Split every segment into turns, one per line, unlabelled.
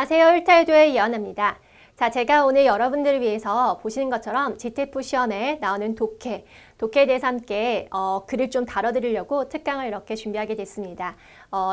안녕하세요. 율타유도의 이연아입니다. 자, 제가 오늘 여러분들을 위해서 보시는 것처럼 GTF 시험에 나오는 독해에 대해서 함께 글을 좀 다뤄드리려고 특강을 이렇게 준비하게 됐습니다.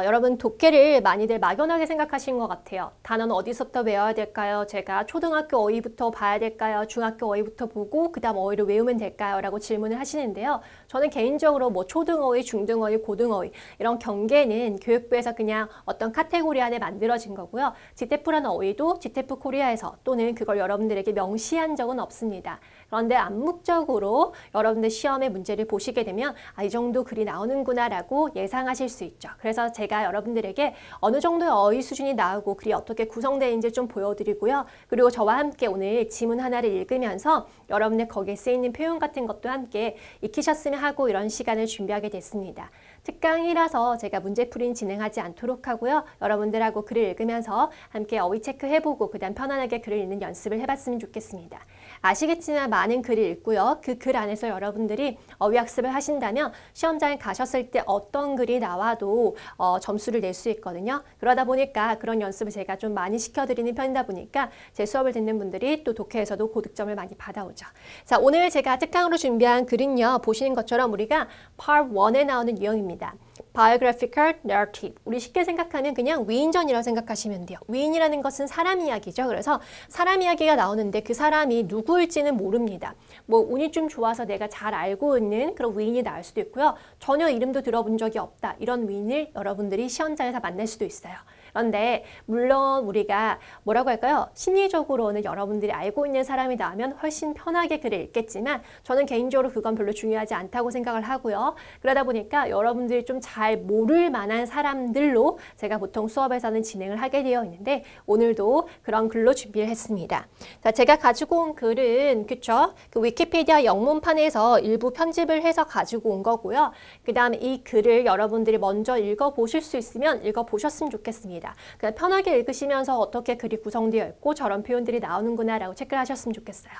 여러분 독해를 많이들 막연하게 생각하시는 것 같아요. 단어는 어디서부터 외워야 될까요? 제가 초등학교 어휘부터 봐야 될까요? 중학교 어휘부터 보고 그 다음 어휘를 외우면 될까요? 라고 질문을 하시는데요. 저는 개인적으로 뭐 초등어휘, 중등어휘, 고등어휘 이런 경계는 교육부에서 그냥 어떤 카테고리 안에 만들어진 거고요. GTF라는 어휘도 GTF 코리아에서 또는 그걸 여러분들에게 명시한 적은 없습니다. 그런데 암묵적으로 여러분들 시험의 문제를 보시게 되면 이 정도 글이 나오는구나 라고 예상하실 수 있죠. 그래서 제가 여러분들에게 어느 정도의 어휘 수준이 나오고 글이 어떻게 구성되는지 좀 보여드리고요. 그리고 저와 함께 오늘 지문 하나를 읽으면서 여러분들 거기에 쓰이는 표현 같은 것도 함께 익히셨으면 하고 이런 시간을 준비하게 됐습니다. 특강이라서 제가 문제풀이는 진행하지 않도록 하고요. 여러분들하고 글을 읽으면서 함께 어휘 체크해보고 그 다음 편안하게 글을 읽는 연습을 해봤으면 좋겠습니다. 아시겠지만 많은 글을 읽고요. 그 글 안에서 여러분들이 어휘 학습을 하신다면 시험장에 가셨을 때 어떤 글이 나와도 점수를 낼 수 있거든요. 그러다 보니까 그런 연습을 제가 좀 많이 시켜드리는 편이다 보니까 제 수업을 듣는 분들이 또 독해에서도 고득점을 많이 받아오죠. 자, 오늘 제가 특강으로 준비한 글은요. 보시는 것처럼 우리가 Part 1에 나오는 유형입니다. Biographical narrative. 우리 쉽게 생각하면 그냥 위인전이라고 생각하시면 돼요. 위인이라는 것은 사람 이야기죠. 그래서 사람 이야기가 나오는데 그 사람이 누구일지는 모릅니다. 뭐 운이 좀 좋아서 내가 잘 알고 있는 그런 위인이 나올 수도 있고요. 전혀 이름도 들어본 적이 없다. 이런 위인을 여러분들이 시험장에서 만날 수도 있어요. 그런데 물론 우리가 뭐라고 할까요? 심리적으로는 여러분들이 알고 있는 사람이 나오면 훨씬 편하게 글을 읽겠지만 저는 개인적으로 그건 별로 중요하지 않다고 생각을 하고요. 그러다 보니까 여러분들이 좀 잘 모를 만한 사람들로 제가 보통 수업에서는 진행을 하게 되어 있는데 오늘도 그런 글로 준비를 했습니다. 자, 제가 가지고 온 글은 그쵸? 그 위키피디아 영문판에서 일부 편집을 해서 가지고 온 거고요. 그 다음에 이 글을 여러분들이 먼저 읽어보실 수 있으면 읽어보셨으면 좋겠습니다. 그냥 편하게 읽으시면서 어떻게 글이 구성되어 있고 저런 표현들이 나오는구나 라고 체크를 하셨으면 좋겠어요.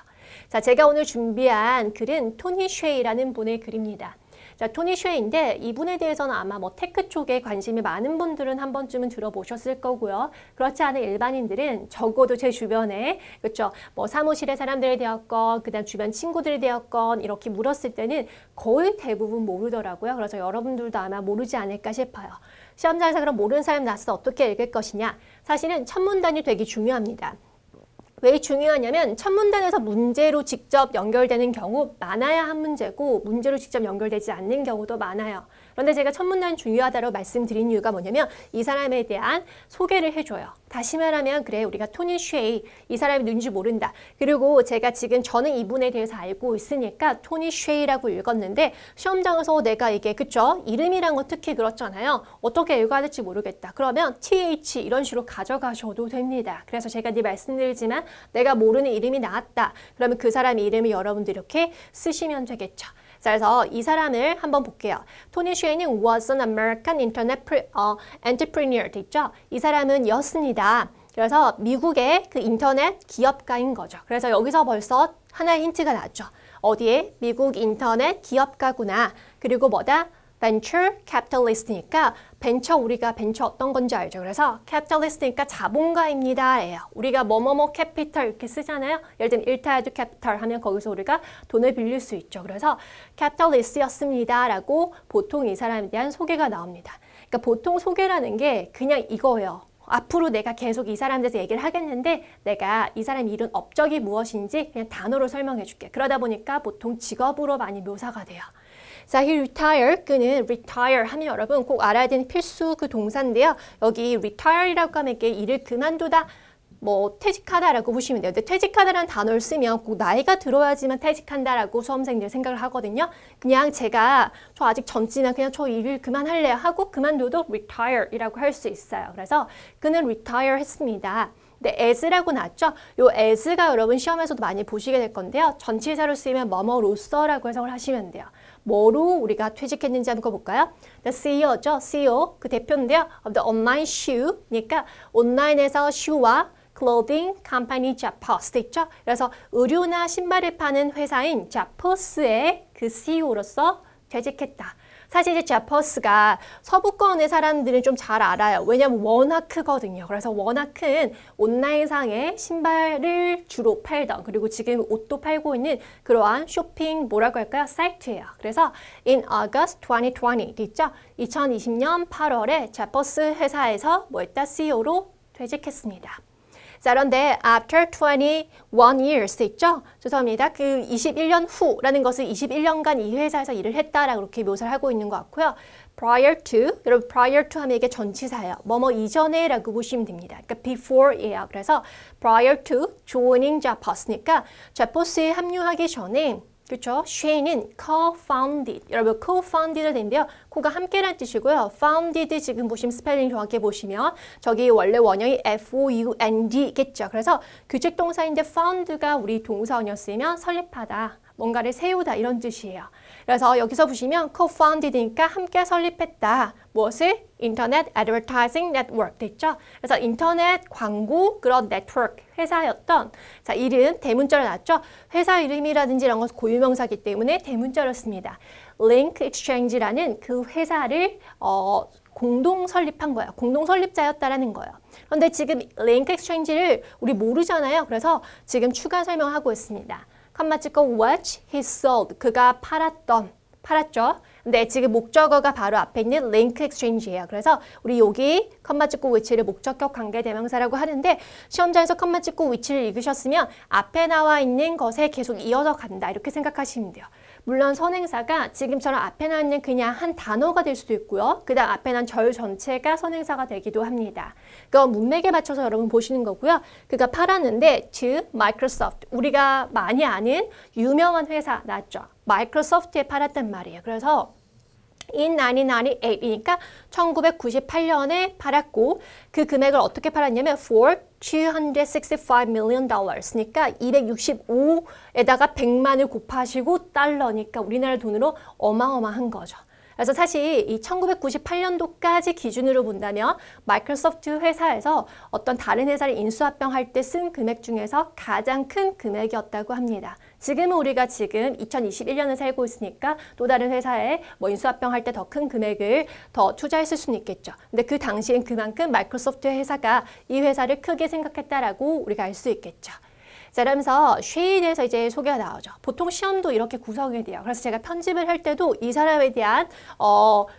자, 제가 오늘 준비한 글은 토니 쉐이라는 분의 글입니다. 자, 토니 쉐이인데 이분에 대해서는 아마 뭐 테크 쪽에 관심이 많은 분들은 한 번쯤은 들어보셨을 거고요. 그렇지 않은 일반인들은 적어도 제 주변에 그렇죠. 뭐 사무실의 사람들이 되었건 그다음 주변 친구들이 되었건 이렇게 물었을 때는 거의 대부분 모르더라고요. 그래서 여러분들도 아마 모르지 않을까 싶어요. 시험장에서 그럼 모르는 사람 나서 어떻게 읽을 것이냐? 사실은 첫 문단이 되게 중요합니다. 왜 중요하냐면 첫 문단에서 문제로 직접 연결되는 경우 많아야 한 문제고 문제로 직접 연결되지 않는 경우도 많아요. 그런데 제가 첫 문단이 중요하다고 말씀드린 이유가 뭐냐면 이 사람에 대한 소개를 해줘요. 다시 말하면 그래 우리가 토니 쉐이 이 사람이 누군지 모른다. 그리고 제가 지금 저는 이분에 대해서 알고 있으니까 토니 쉐이라고 읽었는데 시험장에서 내가 이게 그쵸? 이름이란 건 특히 그렇잖아요. 어떻게 읽어야 될지 모르겠다. 그러면 TH 이런 식으로 가져가셔도 됩니다. 그래서 제가 말씀드리지만 내가 모르는 이름이 나왔다. 그러면 그 사람 이름을 여러분들 이렇게 쓰시면 되겠죠. 자, 그래서 이 사람을 한번 볼게요. 토니 쉐이는 was an American internet entrepreneur 됐죠? 이 사람은 였습니다. 그래서 미국의 그 인터넷 기업가인 거죠. 그래서 여기서 벌써 하나의 힌트가 나왔죠. 어디에? 미국 인터넷 기업가구나. 그리고 뭐다? venture capitalist니까 벤처 우리가 벤처 어떤 건지 알죠. 그래서 capitalist니까 자본가입니다. 예요. 우리가 뭐뭐뭐 캐피털 이렇게 쓰잖아요. 예를 들면 일타야드 캐피털 하면 거기서 우리가 돈을 빌릴 수 있죠. 그래서 capitalist였습니다. 라고 보통 이 사람에 대한 소개가 나옵니다. 그러니까 보통 소개라는 게 그냥 이거예요. 앞으로 내가 계속 이 사람에 대해서 얘기를 하겠는데 내가 이 사람 이룬 업적이 무엇인지 그냥 단어로 설명해 줄게. 그러다 보니까 보통 직업으로 많이 묘사가 돼요. 자, he retire, 그는 retire 하면 여러분 꼭 알아야 되는 필수 그 동사인데요. 여기 retire이라고 하면 이게 일을 그만두다, 뭐 퇴직하다라고 보시면 돼요. 근데 퇴직하다라는 단어를 쓰면 꼭 나이가 들어야지만 퇴직한다라고 수험생들 생각을 하거든요. 그냥 제가 저 아직 젊지만 그냥 저 일을 그만할래요 하고 그만둬도 retire이라고 할 수 있어요. 그래서 그는 retire 했습니다. 근데 as라고 나왔죠? 요 as가 여러분 시험에서도 많이 보시게 될 건데요. 전치사로 쓰이면 뭐뭐로서라고 해석을 하시면 돼요. 뭐로 우리가 퇴직했는지 한번 볼까요? The CEO죠. CEO 그 대표인데요. of the online shoe니까 온라인에서 shoe와 clothing company Zappos 있죠. 그래서 의류나 신발을 파는 회사인 Zappos의 그 CEO로서 퇴직했다. 사실 이제 제퍼스가 서부권의 사람들은 좀 잘 알아요. 왜냐면 워낙 크거든요. 그래서 워낙 큰 온라인상의 신발을 주로 팔던, 그리고 지금 옷도 팔고 있는 그러한 쇼핑 뭐라고 할까요? 사이트예요. 그래서 in August 2020 있죠? 2020년 8월에 제퍼스 회사에서 뭐 했다? CEO로 퇴직했습니다. 자, 그런데 after 21 years 있죠? 죄송합니다. 그 21년 후라는 것은 21년간 이 회사에서 일을 했다라고 그렇게 묘사를 하고 있는 것 같고요. prior to, 여러분 prior to 하면 이게 전치사예요. 뭐뭐 이전에 라고 보시면 됩니다. 그러니까 before예요. 그래서 prior to joining Zappos니까 자포스에 합류하기 전에 그렇죠? 쉐이는 co-founded. 여러분 co-founded를 낸데요. 코가 함께란 뜻이고요. founded 지금 보시면 스펠링 정확히 보시면 저기 원래 원형이 found겠죠. 그래서 규칙 동사인데 found가 우리 동사원이었으면 설립하다. 뭔가를 세우다 이런 뜻이에요. 그래서 여기서 보시면 co-founded니까 함께 설립했다. 무엇을? 인터넷 advertising network 됐죠? 그래서 인터넷 광고 그런 네트워크 회사였던 자 이름 대문자로 나왔죠? 회사 이름이라든지 이런 것은 고유명사이기 때문에 대문자로 씁니다. Link Exchange라는 그 회사를 공동 설립한 거예요. 공동 설립자였다라는 거예요. 그런데 지금 Link Exchange를 우리 모르잖아요. 그래서 지금 추가 설명하고 있습니다. 컴마 찍고 what he sold. 그가 팔았죠. 근데 지금 목적어가 바로 앞에 있는 link exchange예요. 그래서 우리 여기 컴마 찍고 which를 목적격 관계대명사라고 하는데 시험장에서 컴마 찍고 which를 읽으셨으면 앞에 나와 있는 것에 계속 이어서 간다. 이렇게 생각하시면 돼요. 물론 선행사가 지금처럼 앞에 나와 있는 그냥 한 단어가 될 수도 있고요. 그 다음 앞에 난 절 전체가 선행사가 되기도 합니다. 그건 문맥에 맞춰서 여러분 보시는 거고요. 그가 팔았는데 to Microsoft. 우리가 많이 아는 유명한 회사 나왔죠. 마이크로소프트에 팔았단 말이에요. 그래서 in 1998이니까 1998년에 팔았고 그 금액을 어떻게 팔았냐면 for $265 million. 그러니까 265에다가 100만을 곱하시고 달러니까 우리나라 돈으로 어마어마한 거죠. 그래서 사실 이 1998년도까지 기준으로 본다면 마이크로소프트 회사에서 어떤 다른 회사를 인수합병할 때 쓴 금액 중에서 가장 큰 금액이었다고 합니다. 지금은 우리가 지금 2021년을 살고 있으니까 또 다른 회사에 뭐 인수합병할 때 더 큰 금액을 더 투자했을 수는 있겠죠. 근데 그 당시엔 그만큼 마이크로소프트 회사가 이 회사를 크게 생각했다라고 우리가 알 수 있겠죠. 자, 그러면서 쉐이에 대해서 이제 소개가 나오죠. 보통 시험도 이렇게 구성이 돼요. 그래서 제가 편집을 할 때도 이 사람에 대한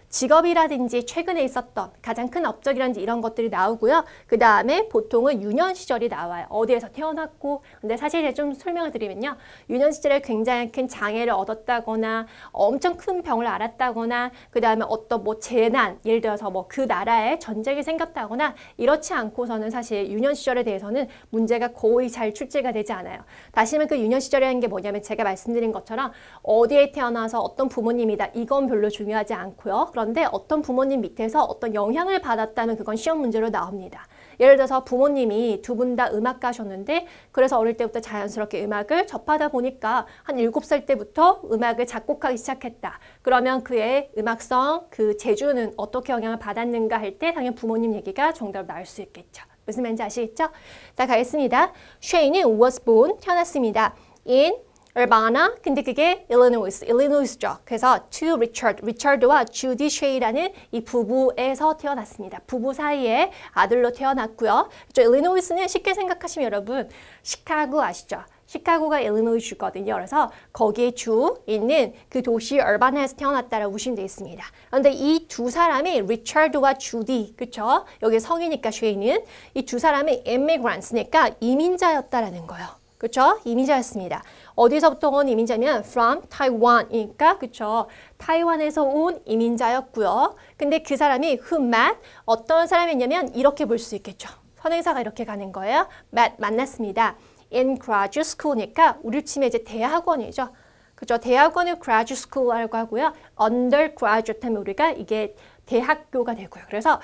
직업이라든지 최근에 있었던 가장 큰 업적이라든지 이런 것들이 나오고요. 그 다음에 보통은 유년 시절이 나와요. 어디에서 태어났고. 근데 사실 좀 설명을 드리면요. 유년 시절에 굉장히 큰 장애를 얻었다거나 엄청 큰 병을 앓았다거나 그 다음에 어떤 뭐 재난, 예를 들어서 뭐 그 나라에 전쟁이 생겼다거나 이렇지 않고서는 사실 유년 시절에 대해서는 문제가 거의 잘 출제가 되지 않아요. 다시 말해 그 유년 시절이라는 게 뭐냐면 제가 말씀드린 것처럼 어디에 태어나서 어떤 부모님이다. 이건 별로 중요하지 않고요. 그런데 어떤 부모님 밑에서 어떤 영향을 받았다면 그건 시험 문제로 나옵니다. 예를 들어서 부모님이 두 분 다 음악가셨는데 그래서 어릴 때부터 자연스럽게 음악을 접하다 보니까 한 7살 때부터 음악을 작곡하기 시작했다. 그러면 그의 음악성, 그 재주는 어떻게 영향을 받았는가 할 때 당연히 부모님 얘기가 정답으로 나올 수 있겠죠. 무슨 말인지 아시겠죠? 자, 가겠습니다. 쉐이는 was born, 태어났습니다. in Urbana, 근데 그게 일리노이스죠. 그래서 to 리처드와 주디 쉐이라는 이 부부에서 태어났습니다. 부부 사이에 아들로 태어났고요. 일리노이스는 쉽게 생각하시면 여러분 시카고 아시죠? 시카고가 일리노이주거든요. 그래서 거기에 주 있는 그 도시 얼바나에서 태어났다라고 보시면 되겠습니다. 그런데 이 두 사람이 리처드와 주디, 그렇죠? 여기 성이니까 쉐이는 이 두 사람이 immigrants,니까 이민자였다라는 거예요. 그렇죠? 이민자였습니다. 어디서부터 온 이민자면 from Taiwan이니까 그렇죠? 타이완에서 온 이민자였고요. 근데 그 사람이 who met 어떤 사람이었냐면 이렇게 볼 수 있겠죠. 선행사가 이렇게 가는 거예요. met 만났습니다. in graduate school니까 우리 치면 이제 대학원이죠. 그죠? 대학원을 graduate school이라고 하고요. undergraduate 하면 우리가 이게 대학교가 되고요. 그래서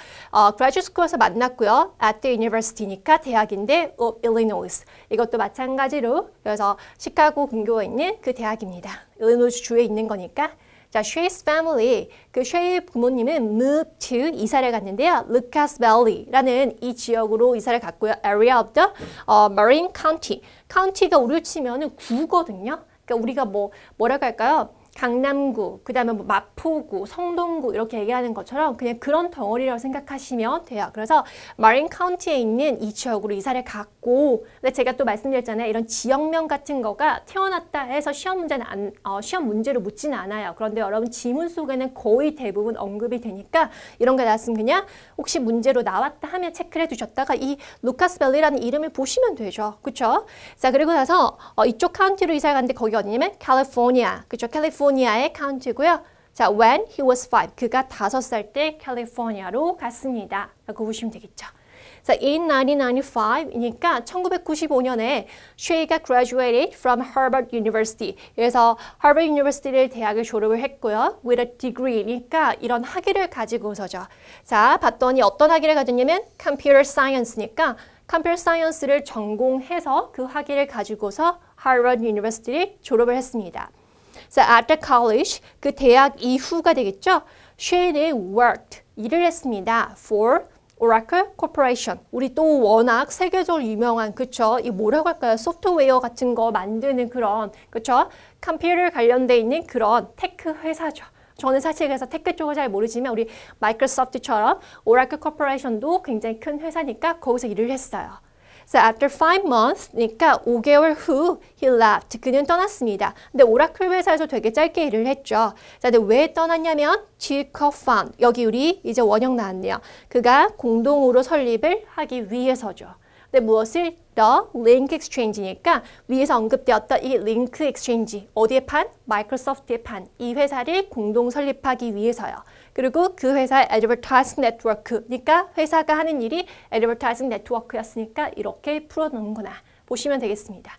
graduate school에서 만났고요. at the university니까 대학인데 of Illinois. 이것도 마찬가지로 그래서 시카고 근교에 있는 그 대학입니다. 일리노이스 주에 있는 거니까. 자, Shay's family, 그 쉐이의 부모님은 moved to, 이사를 갔는데요. Lucas Valley라는 이 지역으로 이사를 갔고요. Area of the Marin County. county가 우리를 치면은 구거든요. 그러니까 우리가 뭐라고 할까요? 강남구, 그 다음에 뭐 마포구, 성동구 이렇게 얘기하는 것처럼 그냥 그런 덩어리라고 생각하시면 돼요. 그래서 마린 카운티에 있는 이 지역으로 이사를 갔고, 근데 제가 또 말씀드렸잖아요. 이런 지역명 같은 거가 태어났다 해서 시험 문제로 묻지는 않아요. 그런데 여러분 지문 속에는 거의 대부분 언급이 되니까 이런 게 나왔으면 그냥 혹시 문제로 나왔다 하면 체크를 해두셨다가 이 루카스밸리라는 이름을 보시면 되죠. 그쵸? 자, 그리고 나서 이쪽 카운티로 이사를 갔는데 거기 어디냐면 캘리포니아. 그쵸? 캘리포니아의 카운티고요. 자, when he was 5. 그가 5살 때 캘리포니아로 갔습니다. 라고 보시면 되겠죠. 자, in 1995이니까 1995년에 쉐이가 graduated from Harvard University. 그래서 Harvard University를 대학을 졸업을 했고요. with a degree니까 이런 학위를 가지고서죠. 자, 봤더니 어떤 학위를 가졌냐면 Computer Science니까 컴퓨터 사이언스를 전공해서 그 학위를 가지고서 Harvard University를 졸업을 했습니다. 자, after college, 그 대학 이후가 되겠죠. Shane worked, 일을 했습니다. for Oracle Corporation. 우리 또 워낙 세계적으로 유명한, 그쵸? 이 뭐라고 할까요? 소프트웨어 같은 거 만드는 그런, 그쵸? 컴퓨터 관련돼 있는 그런 테크 회사죠. 저는 사실 그래서 테크 쪽을 잘 모르지만 우리 마이크로소프트처럼 오라클 코퍼레이션도 굉장히 큰 회사니까 거기서 일을 했어요. So after 5 months니까 5개월 후 he left. 그는 떠났습니다. 근데 오라클 회사에서 되게 짧게 일을 했죠. 자, 근데 왜 떠났냐면 to co-found. 여기 우리 이제 원형 나왔네요. 그가 공동으로 설립을 하기 위해서죠. 근데 무엇을? The Link Exchange니까 위에서 언급되었던 이 링크 엑스체인지 어디의 판? 마이크로소프트의 판. 이 회사를 공동 설립하기 위해서요. 그리고 그 회사의 Advertising Network니까 회사가 하는 일이 Advertising Network였으니까 이렇게 풀어놓는구나 보시면 되겠습니다.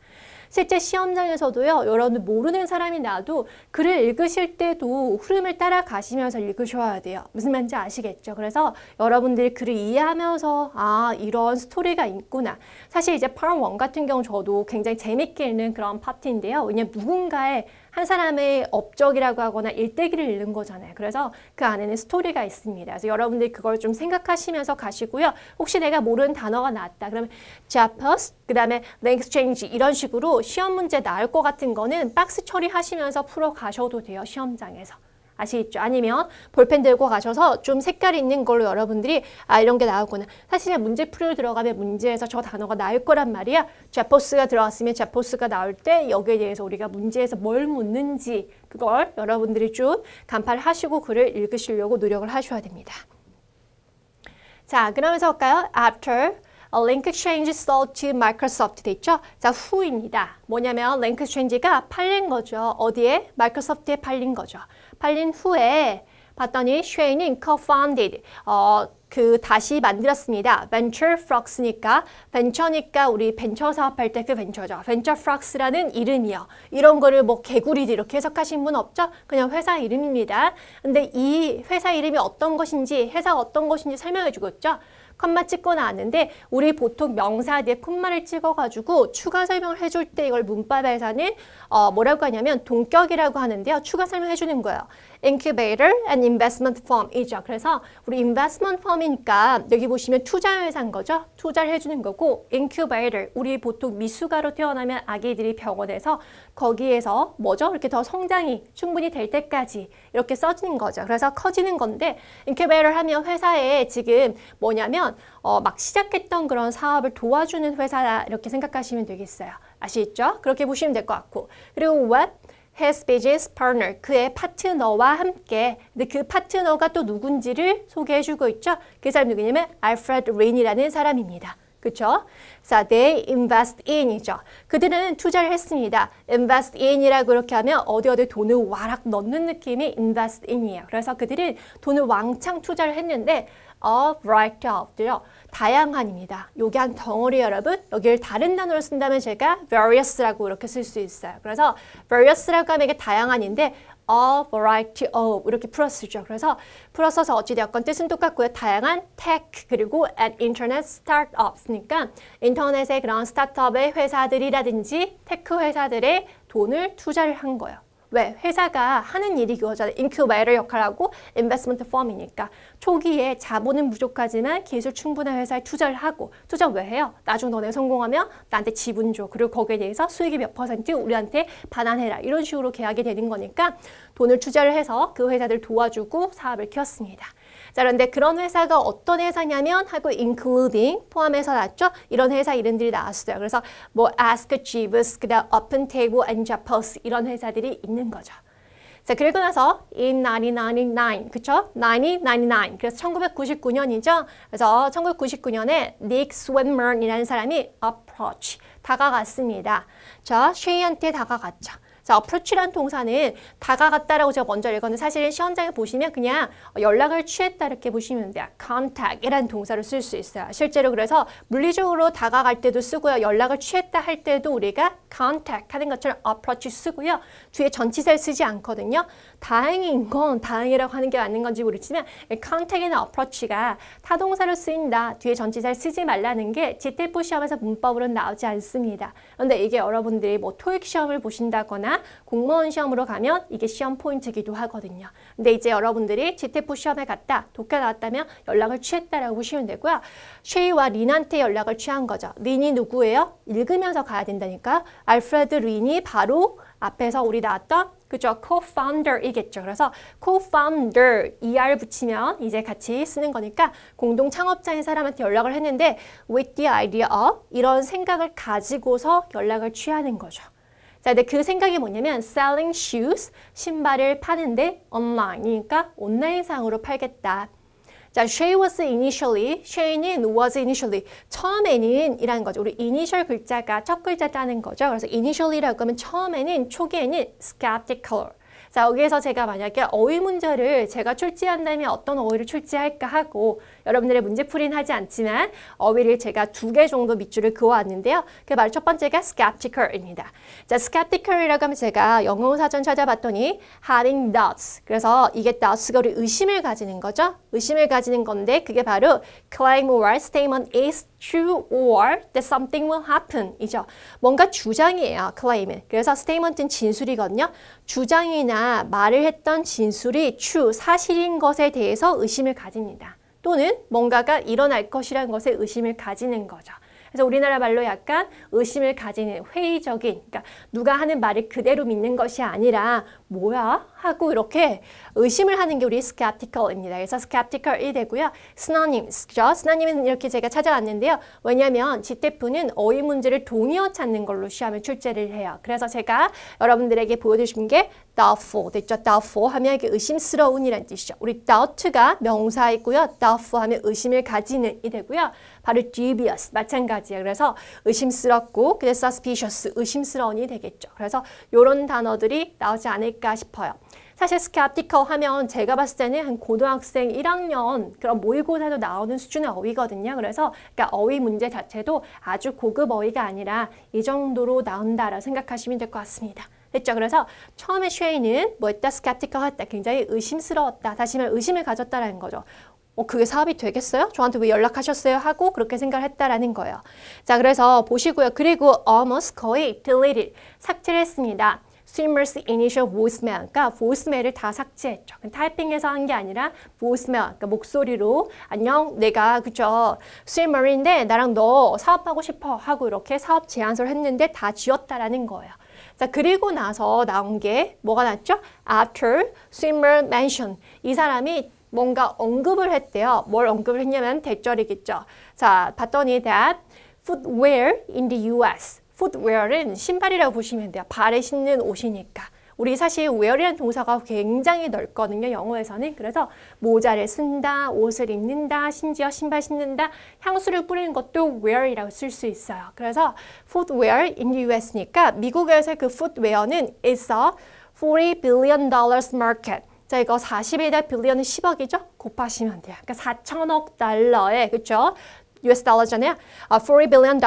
실제 시험장에서도요. 여러분들 모르는 사람이 나와도 글을 읽으실 때도 흐름을 따라가시면서 읽으셔야 돼요. 무슨 말인지 아시겠죠? 그래서 여러분들이 글을 이해하면서 아 이런 스토리가 있구나. 사실 이제 Part 1 같은 경우 저도 굉장히 재밌게 읽는 그런 파트인데요. 왜냐면 누군가의 한 사람의 업적이라고 하거나 일대기를 읽는 거잖아요. 그래서 그 안에는 스토리가 있습니다. 그래서 여러분들이 그걸 좀 생각하시면서 가시고요. 혹시 내가 모르는 단어가 나왔다. 그러면 Japas, 그 다음에 Link Exchange 이런 식으로 시험 문제 나올 것 같은 거는 박스 처리하시면서 풀어 가셔도 돼요. 시험장에서. 아시겠죠? 아니면 볼펜 들고 가셔서 좀 색깔 있는 걸로 여러분들이 아 이런 게 나오구나. 사실 문제 풀이로 들어가면 문제에서 저 단어가 나올 거란 말이야. 제포스가 들어갔으면 제포스가 나올 때 여기에 대해서 우리가 문제에서 뭘 묻는지 그걸 여러분들이 좀 간파를 하시고 글을 읽으시려고 노력을 하셔야 됩니다. 자, 그러면서 할까요? After a link exchange sold to Microsoft 돼 있죠? 자, 후입니다. 뭐냐면 link exchange가 팔린 거죠. 어디에? 마이크로소프트에 팔린 거죠. 팔린 후에 봤더니 쉐이는 co-founded 다시 만들었습니다. Venture Frogs니까 벤처니까 우리 벤처 사업할 때 그 벤처죠. Venture Frogs라는 이름이요. 이런 거를 뭐 개구리들 이렇게 해석하신 분 없죠? 그냥 회사 이름입니다. 근데 이 회사 이름이 어떤 것인지 회사가 어떤 것인지 설명해 주고 있죠. 콤마 찍고 나왔는데 우리 보통 명사 뒤에 콤마를 찍어가지고 추가 설명을 해줄 때 이걸 문법에서는 뭐라고 하냐면 동격이라고 하는데요. 추가 설명해 주는 거예요. Incubator and Investment Firm이죠. 그래서 우리 Investment Firm이니까 여기 보시면 투자회사인 거죠. 투자를 해주는 거고 Incubator, 우리 보통 미숙아로 태어나면 아기들이 병원에서 거기에서 뭐죠? 이렇게 더 성장이 충분히 될 때까지 이렇게 써지는 거죠. 그래서 커지는 건데 Incubator 하면 회사에 지금 뭐냐면 막 시작했던 그런 사업을 도와주는 회사다 이렇게 생각하시면 되겠어요. 아시겠죠? 그렇게 보시면 될 것 같고 그리고 what? His business partner, 그의 파트너와 함께 근데 그 파트너가 또 누군지를 소개해주고 있죠. 그 사람이 누구냐면 알프레드 린이라는 사람입니다. 그렇죠? 자, they invest in이죠. 그들은 투자를 했습니다. invest in이라고 그렇게 하면 어디 돈을 와락 넣는 느낌이 invest in이에요. 그래서 그들은 돈을 왕창 투자를 했는데 a variety of요. 다양한입니다. 요게 한 덩어리 여러분. 여기를 다른 단어로 쓴다면 제가 various라고 이렇게 쓸 수 있어요. 그래서 various라고 하면 이게 다양한인데 a variety of 이렇게 풀어쓰죠. 그래서 풀어써서 어찌되었건 뜻은 똑같고요. 다양한 tech 그리고 and internet startups니까 인터넷의 그런 스타트업의 회사들이라든지 테크 회사들의 돈을 투자를 한 거예요. 왜? 회사가 하는 일이 그거잖아요. 인큐베이터 역할하고 인베스트먼트 펌이니까 초기에 자본은 부족하지만 기술 충분한 회사에 투자를 하고 투자 왜 해요? 나중 너네 성공하면 나한테 지분 줘. 그리고 거기에 대해서 수익이 몇 % 우리한테 반환해라. 이런 식으로 계약이 되는 거니까 돈을 투자를 해서 그 회사들 도와주고 사업을 키웠습니다. 자, 그런데 그런 회사가 어떤 회사냐면 하고 including 포함해서 나왔죠? 이런 회사 이름들이 나왔어요. 그래서 뭐 Ask Jeeves, 그다음 Open Table and Jappos 이런 회사들이 있는 거죠. 자, 그리고 나서 in 1999, 그쵸? 1999, 그래서 1999년이죠. 그래서 1999년에 Nick Swinmurn이라는 사람이 approach, 다가갔습니다. 자, 쉐이한테 다가갔죠. 자, approach라는 동사는 다가갔다라고 제가 먼저 읽었는데 사실은 시험장에 보시면 그냥 연락을 취했다 이렇게 보시면 돼요. contact이라는 동사를 쓸 수 있어요. 실제로 그래서 물리적으로 다가갈 때도 쓰고요. 연락을 취했다 할 때도 우리가 contact 하는 것처럼 approach 쓰고요. 뒤에 전치사를 쓰지 않거든요. 다행인 건 다행이라고 하는 게 맞는 건지 모르지만 contact이나 approach가 타동사로 쓰인다. 뒤에 전치사를 쓰지 말라는 게 GTF 시험에서 문법으로는 나오지 않습니다. 그런데 이게 여러분들이 뭐 토익 시험을 보신다거나 공무원 시험으로 가면 이게 시험 포인트이기도 하거든요. 근데 이제 여러분들이 GTF 시험에 갔다, 독해 나왔다면 연락을 취했다라고 보시면 되고요. 쉐이와 린한테 연락을 취한 거죠. 린이 누구예요? 읽으면서 가야 된다니까. 알프레드 린이 바로 앞에서 우리 나왔던 그죠? co-founder이겠죠. 그래서 co-founder, er 붙이면 이제 같이 쓰는 거니까 공동 창업자인 사람한테 연락을 했는데 with the idea of 이런 생각을 가지고서 연락을 취하는 거죠. 자, 근데 그 생각이 뭐냐면 selling shoes, 신발을 파는데 온라인이니까 온라인상으로 팔겠다. 자, Shay was initially, Shay는 was initially, 처음에는 이라는 거죠. 우리 initial 글자가 첫 글자라는 거죠. 그래서 initially라고 하면 처음에는, 초기에는 skeptical. 자, 여기에서 제가 만약에 어휘 문제를 제가 출제한다면 어떤 어휘를 출제할까 하고 여러분들의 문제풀이는 하지 않지만 어휘를 제가 2개 정도 밑줄을 그어왔는데요. 그 바로 첫 번째가 skeptical입니다. 자, skeptical이라고 하면 제가 영어 사전 찾아봤더니 having doubts. 그래서 이게 doubts가 우리 의심을 가지는 거죠. 의심을 가지는 건데 그게 바로 claim or statement is true or that something will happen 이죠. 뭔가 주장이에요. claim은. 그래서 statement은 진술이거든요. 주장이나 말을 했던 진술이 true, 사실인 것에 대해서 의심을 가집니다. 또는 뭔가가 일어날 것이라는 것에 의심을 가지는 거죠. 그래서 우리나라 말로 약간 의심을 가지는 회의적인, 그러니까 누가 하는 말을 그대로 믿는 것이 아니라 뭐야? 하고 이렇게 의심을 하는 게 우리 skeptical입니다. 그래서 skeptical이 되고요. synonyms죠. synonym은 이렇게 제가 찾아왔는데요. 왜냐하면 GTF는 어휘 문제를 동의어 찾는 걸로 시험에 출제를 해요. 그래서 제가 여러분들에게 보여주신 게 doubtful 됐죠. doubtful 하면 이게 의심스러운이라는 뜻이죠. 우리 doubt가 명사이고요. doubtful 하면 의심을 가지는이 되고요. 바로 dubious 마찬가지예요. 그래서 의심스럽고 그래서 suspicious 의심스러운이 되겠죠. 그래서 이런 단어들이 나오지 않을까 싶어요. 사실 skeptical 하면 제가 봤을 때는 한 고등학생 1학년 그런 모의고사도 나오는 수준의 어휘거든요. 그래서 그러니까 어휘 문제 자체도 아주 고급 어휘가 아니라 이 정도로 나온다라고 생각하시면 될 것 같습니다. 됐죠? 그래서 처음에 쉐이는 뭐 했다? skeptical 했다. 굉장히 의심스러웠다. 다시 말해 의심을 가졌다라는 거죠. 그게 사업이 되겠어요? 저한테 왜 연락하셨어요? 하고 그렇게 생각을 했다라는 거예요. 자, 그래서 보시고요. 그리고 almost 거의 deleted, 삭제를 했습니다. Swimmer's initial voicemail, 그러니까 voicemail을 다 삭제했죠. 타이핑해서 한 게 아니라 voicemail, 그러니까 목소리로 안녕, 내가 그죠 Swimmer인데 나랑 너 사업하고 싶어 하고 이렇게 사업 제안서를 했는데 다 지웠다라는 거예요. 자, 그리고 나서 나온 게 뭐가 났죠? After Swimmer mentioned, 이 사람이 뭔가 언급을 했대요. 뭘 언급을 했냐면 대절이겠죠. 자, 봤더니 that footwear in the US. footwear은 신발이라고 보시면 돼요. 발에 신는 옷이니까. 우리 사실 wear이라는 동사가 굉장히 넓거든요. 영어에서는. 그래서 모자를 쓴다, 옷을 입는다, 심지어 신발 신는다, 향수를 뿌리는 것도 wear이라고 쓸 수 있어요. 그래서 footwear in the US니까 미국에서 그 footwear는 is a $40 billion market. 자, 이거 40에다 빌리언은 10억이죠? 곱하시면 돼요. 그러니까 4천억 달러에, 그렇죠? US 달러잖아요. $40 billion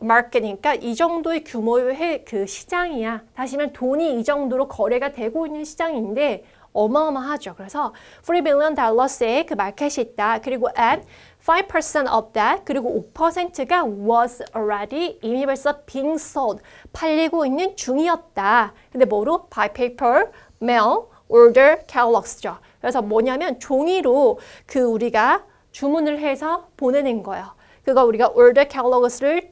market이니까 이 정도의 규모의 그 시장이야. 다시 말하면 돈이 이 정도로 거래가 되고 있는 시장인데 어마어마하죠. 그래서 $3 billion의 그 마켓이 있다. 그리고 at 5% of that, 그리고 5%가 was already 이미 벌써 being sold, 팔리고 있는 중이었다. 근데 뭐로? By paper, mail, order, catalogs죠. 그래서 뭐냐면 종이로 그 우리가 주문을 해서 보내는 거예요. 그거 우리가 order catalogs를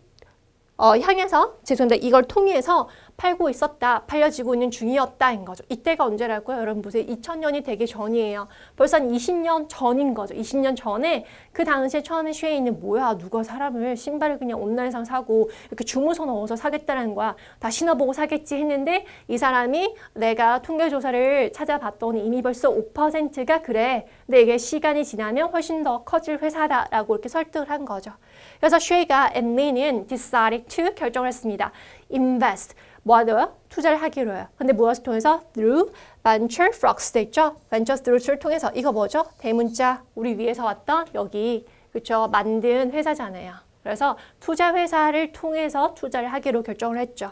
향해서, 죄송합니다. 이걸 통해서 팔고 있었다, 팔려지고 있는 중이었다인 거죠. 이때가 언제라고요? 여러분 보세요. 2000년이 되기 전이에요. 벌써 한 20년 전인 거죠. 20년 전에 그 당시에 처음에 쉐이는 뭐야, 누가 사람을 신발을 그냥 온라인상 사고 이렇게 주문서 넣어서 사겠다는 거야. 다 신어보고 사겠지 했는데 이 사람이 내가 통계조사를 찾아봤더니 이미 벌써 5%가 그래. 근데 이게 시간이 지나면 훨씬 더 커질 회사다라고 이렇게 설득을 한 거죠. 그래서 쉐이가 and Lee는 decided to 결정을 했습니다. invest. 뭐 하더요? 투자를 하기로 해요. 근데 무엇을 통해서? through venture frogs 돼 있죠? venture through를 통해서. 이거 뭐죠? 대문자 우리 위에서 왔던 여기 그렇죠? 만든 회사잖아요. 그래서 투자 회사를 통해서 투자를 하기로 결정을 했죠.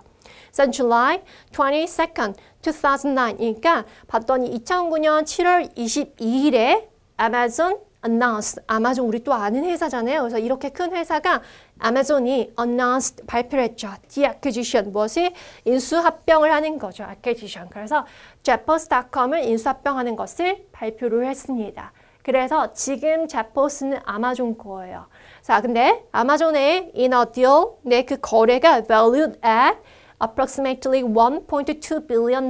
So July 22nd, 2009. 그러니까 봤더니 2009년 7월 22일에 Amazon announced. 아마존 우리 또 아는 회사잖아요. 그래서 이렇게 큰 회사가 아마존이 announced 발표를 했죠. The acquisition 무엇이? 인수합병을 하는 거죠. acquisition. 그래서 Zappos.com을 인수합병하는 것을 발표를 했습니다. 그래서 지금 Zappos는 아마존 거예요. 자, 근데 아마존의 in a deal, 네, 그 거래가 valued at approximately $1.2 billion.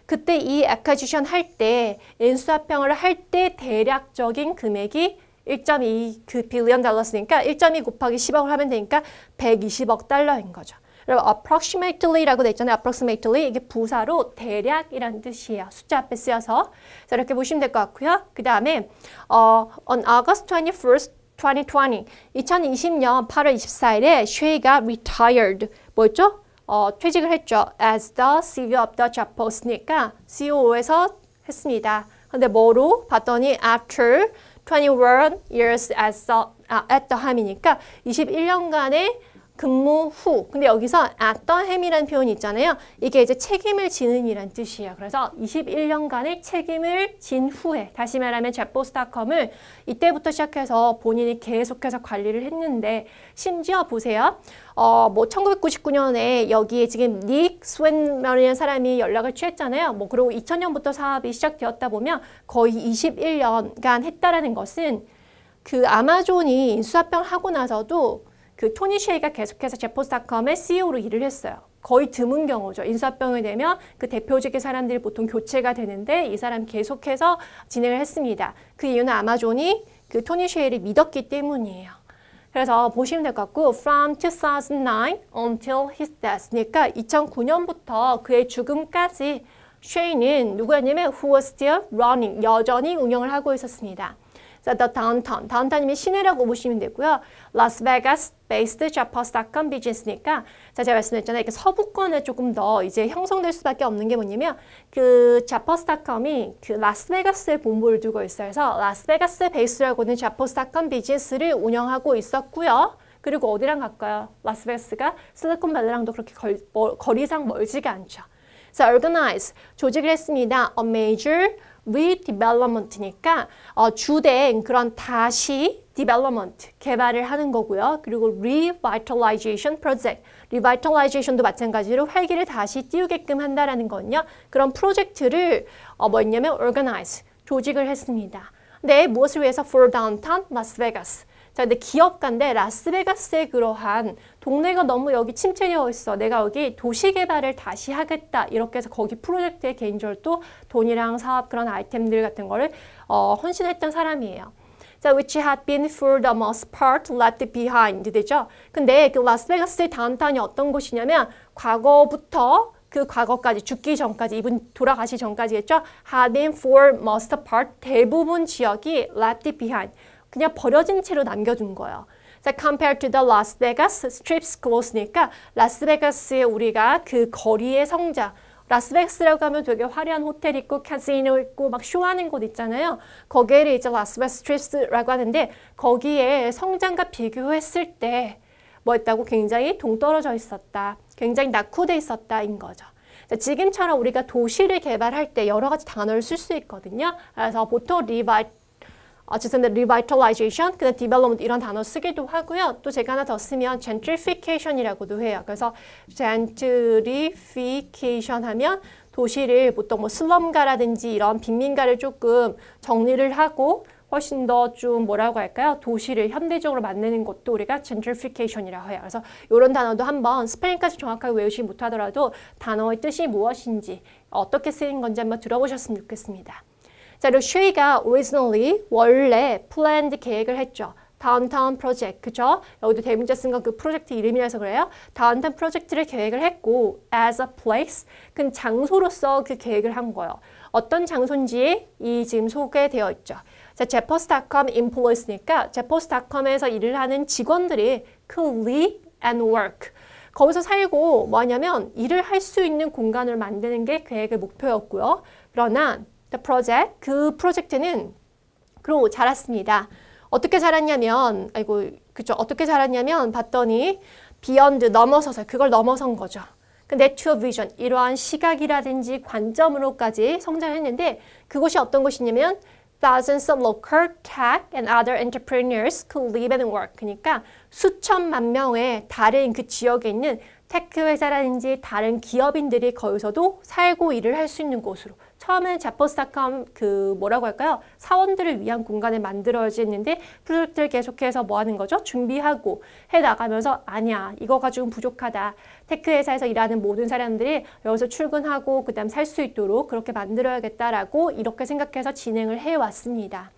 그때 이 acquisition 할 때, 인수합병을 할 때 대략적인 금액이 1.2 그 빌리언 달러스니까 1.2 곱하기 10억을 하면 되니까 120억 달러인 거죠. 그리고 approximately라고 돼 있잖아요. approximately 이게 부사로 대략이라는 뜻이에요. 숫자 앞에 쓰여서. 자, 이렇게 보시면 될 것 같고요. 그 다음에 on August 21st, 2020, 2020년 8월 24일에 쉐이가 retired, 뭐였죠? 퇴직을 했죠. As the CEO of the Zappos니까 CEO에서 했습니다. 근데 뭐로 봤더니 after 21 years at the helm이니까 21년간의 근무 후. 근데 여기서 at the helm이라는 표현이 있잖아요. 이게 이제 책임을 지는 이란 뜻이에요. 그래서 21년간의 책임을 진 후에, 다시 말하면 Zappos.com을 이때부터 시작해서 본인이 계속해서 관리를 했는데, 심지어 보세요. 뭐 1999년에 여기에 지금 닉 스웬머리라는 사람이 연락을 취했잖아요. 뭐 그리고 2000년부터 사업이 시작되었다 보면 거의 21년간 했다라는 것은 그 아마존이 인수합병을 하고 나서도 그 토니 쉐이가 계속해서 Zappos.com의 CEO로 일을 했어요. 거의 드문 경우죠. 인수합병이 되면 그 대표직의 사람들이 보통 교체가 되는데 이 사람 계속해서 진행을 했습니다. 그 이유는 아마존이 그 토니 쉐이를 믿었기 때문이에요. 그래서 보시면 될 것 같고 from 2009 until his death. 그러니까 2009년부터 그의 죽음까지 쉐이는 누구였냐면 who was still running, 여전히 운영을 하고 있었습니다. 자, the downtown. 다운타운이면 시내라고 보시면 되고요. 라스베가스 based Zappos.com business니까 제가 말씀드렸잖아요. 이렇게 서부권에 조금 더 이제 형성될 수밖에 없는 게 뭐냐면 그 Zappos.com이 그 라스베가스에 본부를 두고 있어요. 그래서 라스베가스 베이스라고는 Zappos.com 비즈니스를 운영하고 있었고요. 그리고 어디랑 가까요? 라스베가스가 실리콘밸리랑도 그렇게 거리상 멀지가 않죠. 자, organize. 조직을 했습니다. A major redevelopment니까 주된 그런 다시 development, 개발을 하는 거고요. 그리고 revitalization project, revitalization도 마찬가지로 활기를 다시 띄우게끔 한다라는 거는요. 그런 프로젝트를 뭐였냐면 organize, 조직을 했습니다. 네, 무엇을 위해서? for downtown Las Vegas. 자, 근데 기업가인데 라스베가스의 그러한 동네가 너무 여기 침체되어 있어. 내가 여기 도시 개발을 다시 하겠다. 이렇게 해서 거기 프로젝트에 개인적으로 또 돈이랑 사업 그런 아이템들 같은 거를 헌신했던 사람이에요. 자, which had been for the most part left behind 되죠. 근데 그 라스베가스의 다운타운이 어떤 곳이냐면 과거부터 그 과거까지 죽기 전까지 이분 돌아가시 전까지겠죠. had been for most part 대부분 지역이 left behind. 그냥 버려진 채로 남겨둔 거예요. 자, compared to the Las Vegas Strip's growth니까 라스베가스의 우리가 그 거리의 성장. 라스베가스라고 하면 되게 화려한 호텔 있고 카지노 있고 막 쇼하는 곳 있잖아요. 거기를 이제 라스베가스 스트립스라고 하는데 거기에 성장과 비교했을 때 뭐였다고? 굉장히 동떨어져 있었다. 굉장히 낙후돼 있었다인 거죠. 자, 지금처럼 우리가 도시를 개발할 때 여러 가지 단어를 쓸 수 있거든요. 그래서 보통 revitalization, 그다음 development 이런 단어 쓰기도 하고요. 또 제가 하나 더 쓰면 gentrification이라고도 해요. 그래서 gentrification 하면 도시를 보통 뭐 슬럼가라든지 이런 빈민가를 조금 정리를 하고 훨씬 더 좀 뭐라고 할까요? 도시를 현대적으로 만드는 것도 우리가 gentrification이라고 해요. 그래서 이런 단어도 한번 스펠링까지 정확하게 외우시지 못하더라도 단어의 뜻이 무엇인지 어떻게 쓰이는 건지 한번 들어보셨으면 좋겠습니다. 자, 그리고 쉐이가 originally 원래 planned 계획을 했죠. 다운타운 프로젝트, 그죠? 여기도 대문자 쓴 건 그 프로젝트 이름이라서 그래요. 다운타운 프로젝트를 계획을 했고 as a place, 그 장소로서 그 계획을 한 거예요. 어떤 장소인지 이 지금 소개되어 있죠. 자, 제퍼스.com employees니까 제퍼스.com에서 일을 하는 직원들이 could live and work. 거기서 살고 뭐냐면 일을 할 수 있는 공간을 만드는 게 계획의 목표였고요. 그러나 the project, 그 프로젝트는 그러고 자랐습니다. 어떻게 자랐냐면, 어떻게 자랐냐면 봤더니 beyond 넘어서서 그걸 넘어선 거죠. 그 natural vision, 이러한 시각이라든지 관점으로까지 성장했는데 그것이 어떤 것이냐면 thousands of local tech and other entrepreneurs could live and work. 그러니까 수천만 명의 다른 그 지역에 있는 테크 회사라든지 다른 기업인들이 거기서도 살고 일을 할 수 있는 곳으로. 처음에는 제퍼스.com 그 뭐라고 할까요? 사원들을 위한 공간을 만들어지는데 프로젝트를 계속해서 뭐 하는 거죠? 준비하고 해나가면서 아니야, 이거 가지고는 부족하다. 테크 회사에서 일하는 모든 사람들이 여기서 출근하고 그 다음 살 수 있도록 그렇게 만들어야겠다라고 이렇게 생각해서 진행을 해왔습니다.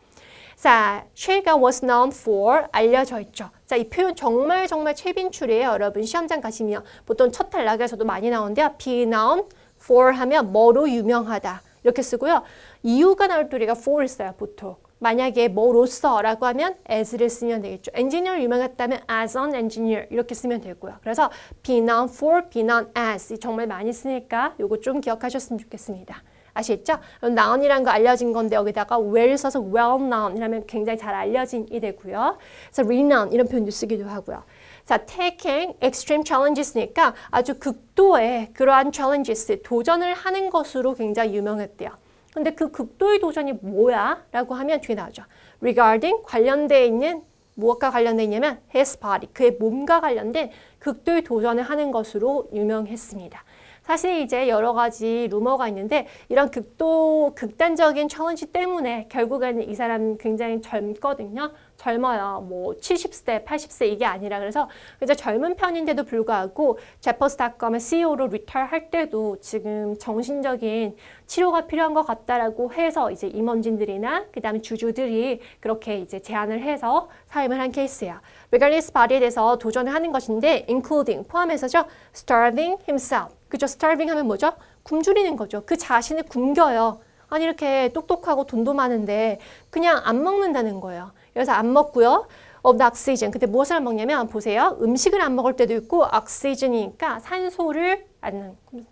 자, 쉐이가 was known for 알려져 있죠. 자, 이 표현 정말 최빈출이에요. 여러분 시험장 가시면 보통 첫 단락에서도 많이 나오는데요. be known for 하면 뭐로 유명하다 이렇게 쓰고요. 이유가 나올 때 우리가 for를 써요. 보통. 만약에 뭐로써 라고 하면 as를 쓰면 되겠죠. 엔지니어로 유명했다면 as an engineer 이렇게 쓰면 되고요. 그래서 be known for, be known as 정말 많이 쓰니까 요거 좀 기억하셨으면 좋겠습니다. 아시겠죠? known이라는 거 알려진 건데 여기다가 well 써서 well known 이라면 굉장히 잘 알려진이 되고요. 그래서 renowned 이런 표현도 쓰기도 하고요. 자, taking extreme challenges니까 아주 극도의 그러한 challenges, 도전을 하는 것으로 굉장히 유명했대요. 근데 그 극도의 도전이 뭐야? 라고 하면 뒤에 나오죠. regarding 관련되어 있는 무엇과 관련되어 있냐면 his body, 그의 몸과 관련된 극도의 도전을 하는 것으로 유명했습니다. 사실 이제 여러 가지 루머가 있는데 이런 극단적인 챌린지 때문에 결국에는 이 사람 굉장히 젊거든요. 젊어요. 뭐 70세, 80세 이게 아니라 그래서 이제 젊은 편인데도 불구하고 제퍼스.com의 CEO로 리타일 할 때도 지금 정신적인 치료가 필요한 것 같다라고 해서 이제 임원진들이나 그 다음에 주주들이 그렇게 이제 제안을 해서 사임을 한 케이스예요. regardless body에 대해서 도전을 하는 것인데 including 포함해서죠. starving himself. 그죠? starving 하면 뭐죠? 굶주리는 거죠. 그 자신을 굶겨요. 아니 이렇게 똑똑하고 돈도 많은데 그냥 안 먹는다는 거예요. 그래서 안 먹고요. of the oxygen. 그때 무엇을 안 먹냐면 보세요. 음식을 안 먹을 때도 있고 oxygen이니까 산소를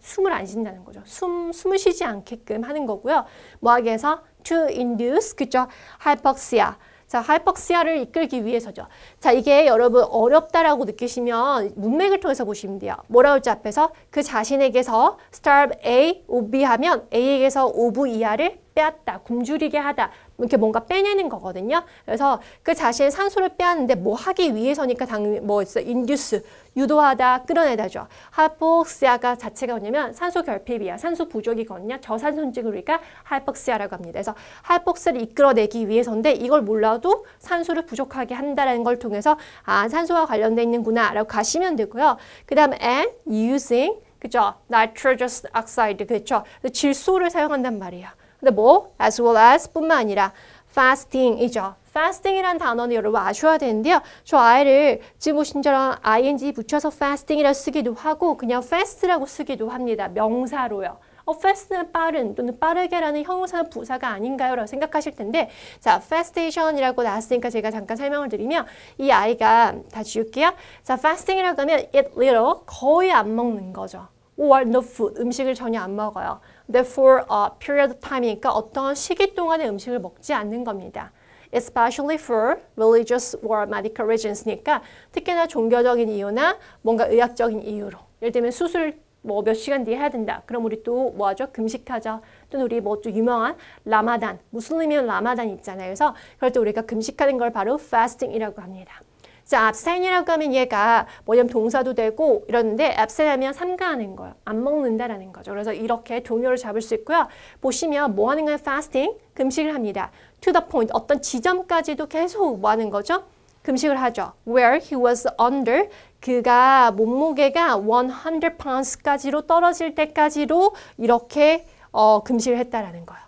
숨을 안 쉰다는 거죠. 숨을 쉬지 않게끔 하는 거고요. 뭐 하기 위해서? to induce. 그죠? hypoxia. 자, 하이퍽시아를 이끌기 위해서죠. 자, 이게 여러분 어렵다라고 느끼시면 문맥을 통해서 보시면 돼요. 뭐라고 했지 앞에서? 그 자신에게서 starve A, of B 하면 A에게서 of 이하를 빼앗다, 굶주리게 하다. 이렇게 뭔가 빼내는 거거든요. 그래서 그 자신의 산소를 빼앗는데 뭐 하기 위해서니까 당연히 뭐 있어? induce, 유도하다, 끌어내다죠. 하이포क्시아가 자체가 뭐냐면 산소 결핍이야. 산소 부족이거든요. 저산소인지를 우리가 하이포क्시아라고 합니다. 그래서 하이포क्시아를 이끌어내기 위해서인데 이걸 몰라도 산소를 부족하게 한다는 걸 통해서 아, 산소와 관련돼 있는구나 라고 가시면 되고요. 그 다음에 and using, 그죠? nitrous oxide, 그렇죠? 질소를 사용한단 말이에요. 근데 뭐 as well as 뿐만 아니라 fasting이죠. fasting이라는 단어는 여러분 아셔야 되는데요. 저 I를 지금 보신 처럼 ing 붙여서 fasting이라고 쓰기도 하고 그냥 fast라고 쓰기도 합니다. 명사로요. fast는 빠른 또는 빠르게라는 형용사 부사가 아닌가요? 라고 생각하실 텐데 자, fastation이라고 나왔으니까 제가 잠깐 설명을 드리면 이 I가 다 지울게요. 자, fasting이라고 하면 eat little, 거의 안 먹는 거죠. or no food, 음식을 전혀 안 먹어요. Therefore, a period of time이니까 어떤 시기 동안의 음식을 먹지 않는 겁니다. Especially for religious or medical reasons니까 특히나 종교적인 이유나 뭔가 의학적인 이유로 예를 들면 수술 뭐 몇 시간 뒤에 해야 된다. 그럼 우리 또 뭐 하죠? 금식하죠. 또는 우리 뭐 또 유명한 라마단, 무슬림이면 라마단 있잖아요. 그래서 그럴 때 우리가 금식하는 걸 바로 fasting이라고 합니다. 자, abstain이라고 하면 얘가 뭐냐면 동사도 되고 이러는데 abstain 하면 삼가하는 거예요. 안 먹는다라는 거죠. 그래서 이렇게 동요를 잡을 수 있고요. 보시면 뭐 하는 거예요? fasting, 금식을 합니다. to the point, 어떤 지점까지도 계속 뭐 하는 거죠? 금식을 하죠. where he was under, 그가 몸무게가 100 pounds까지로 떨어질 때까지로 이렇게 금식을 했다라는 거예요.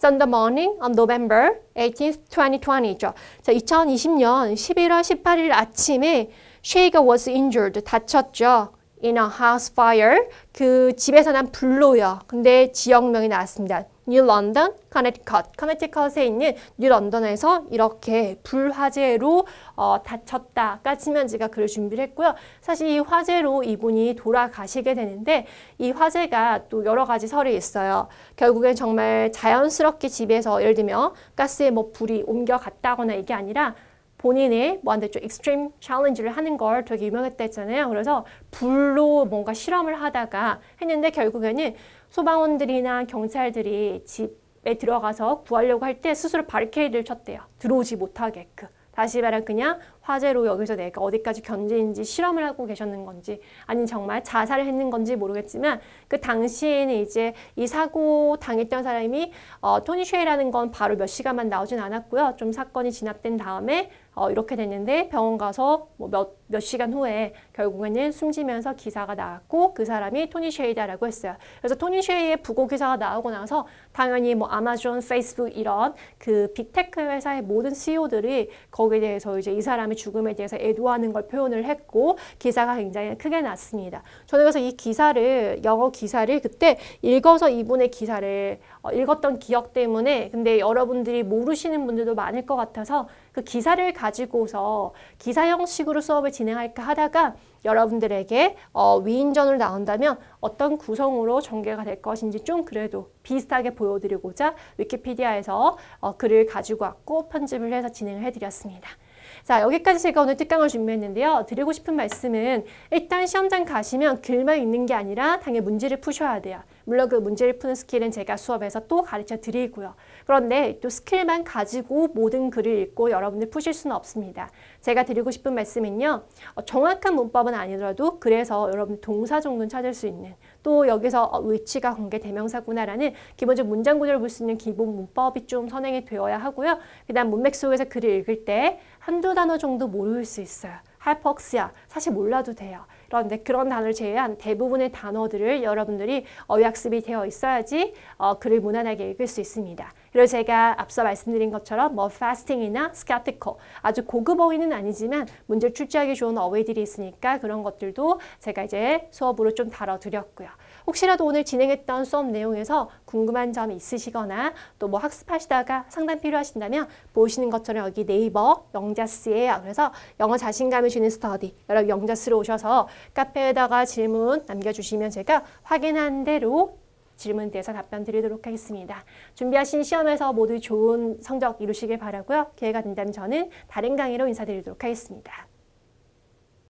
On the morning of November 18th, 2020죠. 자, 2020년 11월 18일 아침에 Shay가 was injured, 다쳤죠. In a house fire, 그 집에서 난 불로요. 근데 지역명이 나왔습니다. New London, Connecticut. 커네티컷에 있는 뉴 런던에서 이렇게 불화재로 다쳤다까지만 제가 글을 준비를 했고요. 사실 이 화재로 이분이 돌아가시게 되는데 이 화재가 또 여러 가지 설이 있어요. 결국엔 정말 자연스럽게 집에서 예를 들면 가스에 뭐 불이 옮겨갔다거나 이게 아니라 본인의 뭐한테 좀 익스트림 챌린지를 하는 걸 되게 유명했다 했잖아요. 그래서 불로 뭔가 실험을 하다가 했는데 결국에는 소방원들이나 경찰들이 집에 들어가서 구하려고 할 때 스스로 바리케이드를 쳤대요. 들어오지 못하게끔. 다시 말하면 그냥 화재로 여기서 내가 어디까지 견디는지 실험을 하고 계셨는 건지 아니면 정말 자살을 했는 건지 모르겠지만 그 당시에는 이제 이 사고 당했던 사람이 토니 쉐이라는 건 바로 몇 시간만 나오진 않았고요. 좀 사건이 진압된 다음에 이렇게 됐는데 병원 가서 뭐 몇 시간 후에 결국에는 숨지면서 기사가 나왔고 그 사람이 토니 쉐이다라고 했어요. 그래서 토니 쉐이의 부고 기사가 나오고 나서 당연히 뭐 아마존, 페이스북 이런 그 빅테크 회사의 모든 CEO들이 거기에 대해서 이제 이 사람의 죽음에 대해서 애도하는 걸 표현을 했고 기사가 굉장히 크게 났습니다. 저는 그래서 이 기사를 영어 기사를 그때 읽어서 이분의 기사를 읽었던 기억 때문에 근데 여러분들이 모르시는 분들도 많을 것 같아서 그 기사를 가지고서 기사 형식으로 수업을 진행할까 하다가 여러분들에게 위인전으로 나온다면 어떤 구성으로 전개가 될 것인지 좀 그래도 비슷하게 보여드리고자 위키피디아에서 글을 가지고 왔고 편집을 해서 진행을 해드렸습니다. 자, 여기까지 제가 오늘 특강을 준비했는데요. 드리고 싶은 말씀은 일단 시험장 가시면 글만 읽는 게 아니라 당연히 문제를 푸셔야 돼요. 물론 그 문제를 푸는 스킬은 제가 수업에서 또 가르쳐 드리고요. 그런데 또 스킬만 가지고 모든 글을 읽고 여러분들 푸실 수는 없습니다. 제가 드리고 싶은 말씀은요. 정확한 문법은 아니더라도 그래서 여러분 동사 정도는 찾을 수 있는 또 여기서 위치가 관계 대명사구나라는 기본적 문장 구조를 볼 수 있는 기본 문법이 좀 선행이 되어야 하고요. 그 다음 문맥 속에서 글을 읽을 때 한두 단어 정도 모를 수 있어요. 하이퍼ок시아 사실 몰라도 돼요. 그런데 그런 단어를 제외한 대부분의 단어들을 여러분들이 어휘학습이 되어 있어야지 글을 무난하게 읽을 수 있습니다. 그리고 제가 앞서 말씀드린 것처럼 뭐 fasting이나 skeptical 아주 고급 어휘는 아니지만 문제를 출제하기 좋은 어휘들이 있으니까 그런 것들도 제가 이제 수업으로 좀 다뤄드렸고요. 혹시라도 오늘 진행했던 수업 내용에서 궁금한 점이 있으시거나 또 뭐 학습하시다가 상담 필요하신다면 보시는 것처럼 여기 네이버 영자스예요. 그래서 영어 자신감을 주는 스터디 여러분 영자스로 오셔서 카페에다가 질문 남겨주시면 제가 확인한 대로 질문에 대해서 답변 드리도록 하겠습니다. 준비하신 시험에서 모두 좋은 성적 이루시길 바라고요. 기회가 된다면 저는 다른 강의로 인사드리도록 하겠습니다.